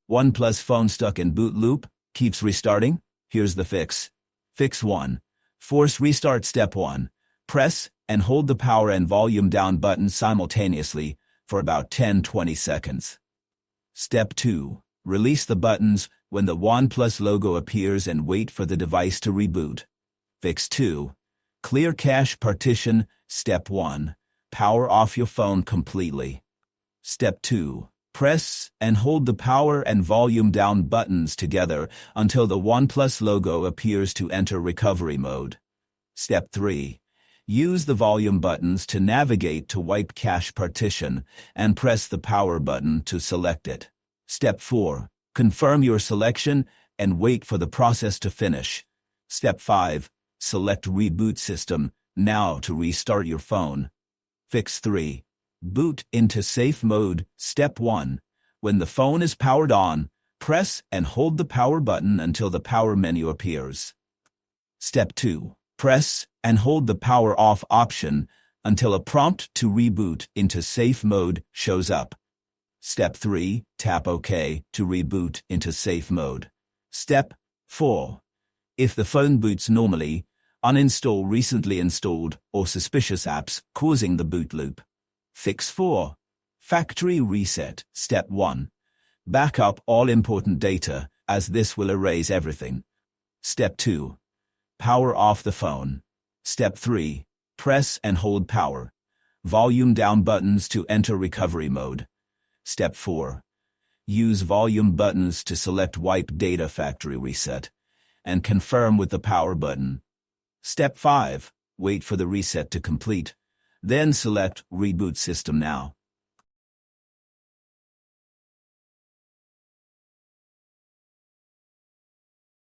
OnePlus phone stuck in boot loop, keeps restarting? Here's the fix. Fix 1. Force restart. Step 1. Press and hold the power and volume down buttons simultaneously for about 10-20 seconds. Step 2. Release the buttons when the OnePlus logo appears and wait for the device to reboot. Fix 2. Clear cache partition. Step 1. Power off your phone completely. Step 2. Press and hold the power and volume down buttons together until the OnePlus logo appears to enter recovery mode. Step 3. Use the volume buttons to navigate to wipe cache partition and press the power button to select it. Step 4. Confirm your selection and wait for the process to finish. Step 5. Select Reboot System now to restart your phone. Fix 3. Boot into safe mode. Step 1. When the phone is powered on, press and hold the power button until the power menu appears. Step 2. Press and hold the power off option until a prompt to reboot into safe mode shows up. Step 3. Tap OK to reboot into safe mode. Step 4. If the phone boots normally, uninstall recently installed or suspicious apps causing the boot loop. Fix 4. Factory reset. Step 1. Back up all important data, as this will erase everything. Step 2. Power off the phone. Step 3. Press and hold power, volume down buttons to enter recovery mode. Step 4. Use volume buttons to select wipe data factory reset and confirm with the power button. Step 5. Wait for the reset to complete. Then select Reboot System now.